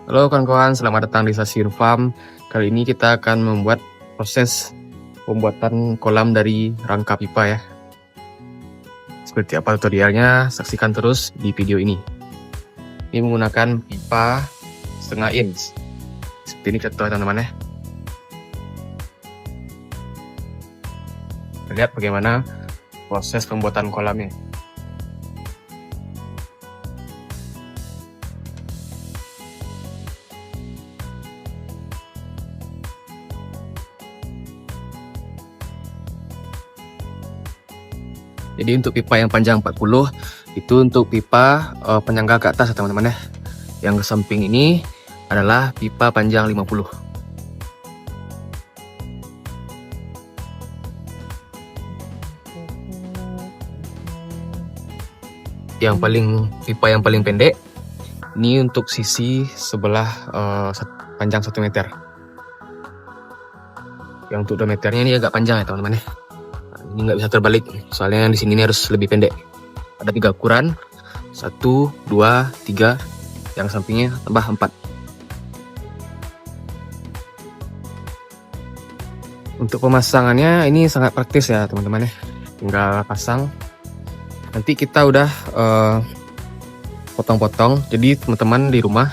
Halo kawan-kawan, selamat datang di Sasir Farm. Kali ini kita akan membuat proses pembuatan kolam dari rangka pipa ya. Seperti apa tutorialnya, saksikan terus di video ini. Ini menggunakan pipa setengah inch. Seperti ini contoh teman-teman ya. Lihat bagaimana proses pembuatan kolamnya. Jadi untuk pipa yang panjang 40 itu untuk pipa penyangga ke atas teman-teman ya. Yang ke samping ini adalah pipa panjang 50. Pipa yang paling pendek ini untuk sisi sebelah panjang 1 meter. Yang untuk 2 meternya ini agak panjang ya teman-teman ya. Ini nggak bisa terbalik, soalnya yang di sini ini harus lebih pendek. Ada 3 ukuran, 1, 2, 3, yang sampingnya tambah 4. Untuk pemasangannya ini sangat praktis ya teman-teman ya. Tinggal pasang. Nanti kita udah potong-potong, jadi teman-teman di rumah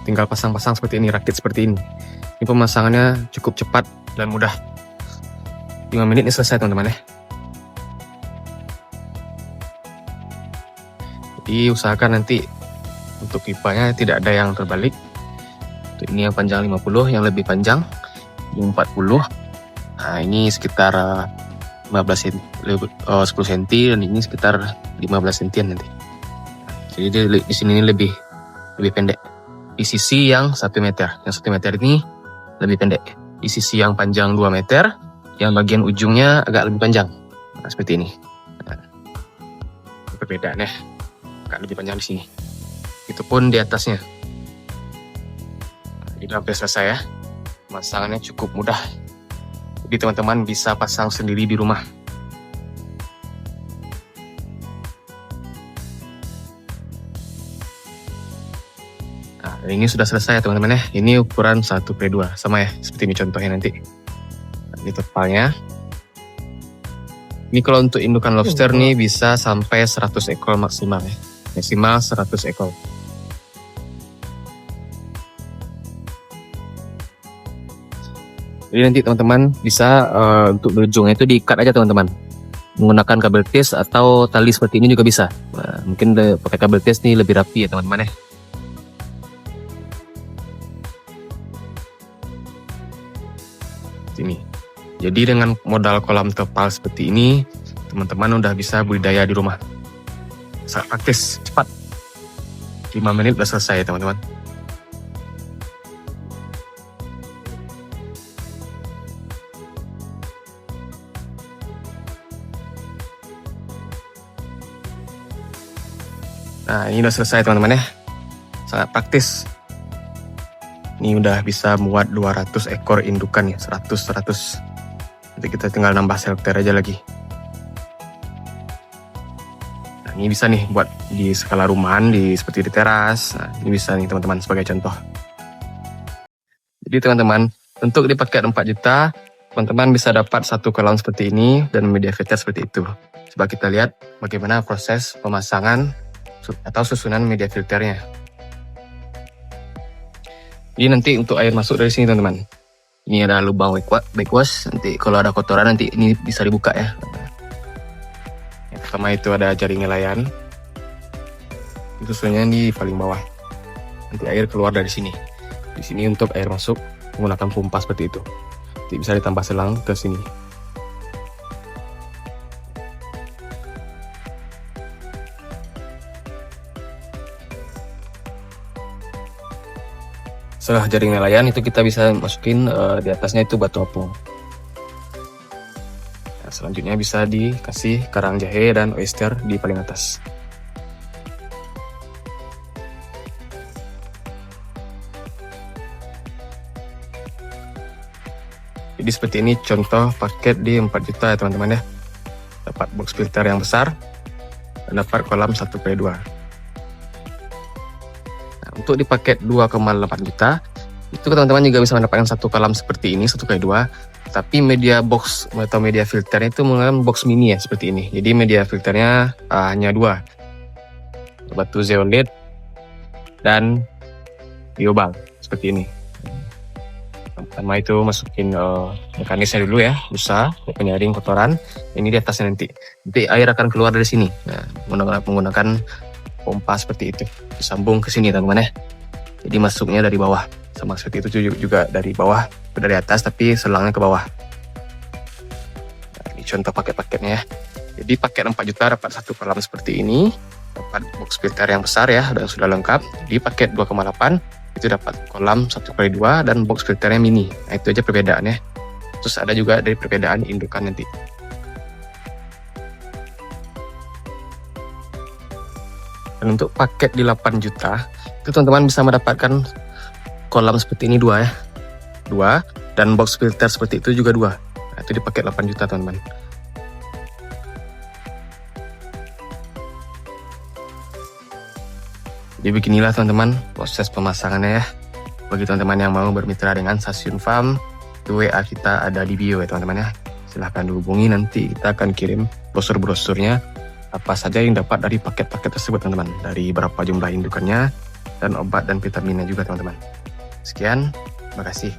tinggal pasang-pasang seperti ini, rakit seperti ini. Ini pemasangannya cukup cepat dan mudah. 5 menit ini selesai teman-teman ya. Jadi usahakan nanti untuk pipanya tidak ada yang terbalik. Untuk ini yang panjang 50, yang lebih panjang yang 40. Nah ini sekitar 10 cm dan ini sekitar 15 cm nanti. Jadi di sini lebih pendek. Di sisi yang 1 meter, yang 1 meter ini lebih pendek. Di sisi yang panjang 2 meter, yang bagian ujungnya agak lebih panjang. Nah, seperti ini. Nah, perbedaannya agak lebih panjang di sini. Itu pun di atasnya. Jadi hampir selesai ya. Pemasangannya cukup mudah. Jadi teman-teman bisa pasang sendiri di rumah. Nah, ini sudah selesai ya teman-teman ya. Ini ukuran 1/2 sama ya, seperti ini contohnya nanti. Nah, ini totalnya. Ini kalau untuk indukan lobster nih bisa sampai 100 ekor maksimal ya. Maksimal 100 ekor. Jadi nanti teman-teman bisa untuk berujungnya itu diikat aja teman-teman. Menggunakan kabel tis atau tali seperti ini juga bisa. Nah, mungkin pakai kabel tis nih lebih rapi ya teman-teman ya. Sini. Jadi dengan modal kolam terpal seperti ini, teman-teman udah bisa budidaya di rumah. Sangat praktis, cepat. 5 menit udah selesai teman-teman. Nah ini udah selesai teman-teman ya. Sangat praktis. Ini udah bisa muat 200 ekor indukan ya, 100. Nanti kita tinggal nambah shelter aja lagi. Nah, ini bisa nih buat di skala rumahan, seperti di teras. Nah, ini bisa nih teman-teman sebagai contoh. Jadi teman-teman, untuk di paket 4 juta, teman-teman bisa dapat satu kolam seperti ini dan media filter seperti itu. Coba kita lihat bagaimana proses pemasangan atau susunan media filternya. Jadi nanti untuk air masuk dari sini teman-teman. Ini ada lubang backwash. Nanti kalau ada kotoran nanti ini bisa dibuka ya. Yang pertama itu ada jaring nelayan. Itu susunya di paling bawah. Nanti air keluar dari sini. Di sini untuk air masuk menggunakan pompa seperti itu. Nanti bisa ditambah selang ke sini. Setelah jaring nelayan itu kita bisa masukin di atasnya itu batu apung. Nah, selanjutnya bisa dikasih karang jahe dan oyster di paling atas. Jadi seperti ini contoh paket di 4 juta ya teman-teman ya. Dapat box filter yang besar dan dapat kolam 1/2. untuk di paket 2,8 juta itu teman-teman juga bisa mendapatkan satu kolam seperti ini, 1x2. Tapi media box atau media filternya itu menggunakan box mini ya, seperti ini. Jadi media filternya hanya 2, batu zeolite dan biobal seperti ini. Pertama itu masukin mekanisnya dulu ya, busa penyaring kotoran. Ini di atasnya nanti air akan keluar dari sini. Nah, menggunakan pompa seperti itu, disambung ke sini teman-teman ya. Jadi masuknya dari bawah, sama seperti itu juga dari bawah, dari atas tapi selangnya ke bawah. Nah, ini contoh paket-paketnya ya. Jadi paket 4 juta dapat satu kolam seperti ini, dapat box filter yang besar ya, sudah lengkap. Di paket 2,8 itu dapat kolam 1x2 dan box filternya mini. Nah, itu aja perbedaannya. Terus ada juga dari perbedaan indukan nanti. Dan untuk paket di 8 juta itu teman-teman bisa mendapatkan kolam seperti ini 2 ya, 2, dan box filter seperti itu juga 2. Nah, itu di paket 8 juta teman-teman. Jadi beginilah teman-teman proses pemasangannya ya. Bagi teman-teman yang mau bermitra dengan Stasiun Farm, WA kita ada di bio ya teman-teman ya. Silahkan dihubungi, nanti kita akan kirim brosur-brosurnya apa saja yang dapat dari paket-paket tersebut teman-teman. Dari berapa jumlah indukannya dan obat dan vitaminnya juga teman-teman. Sekian, terima kasih.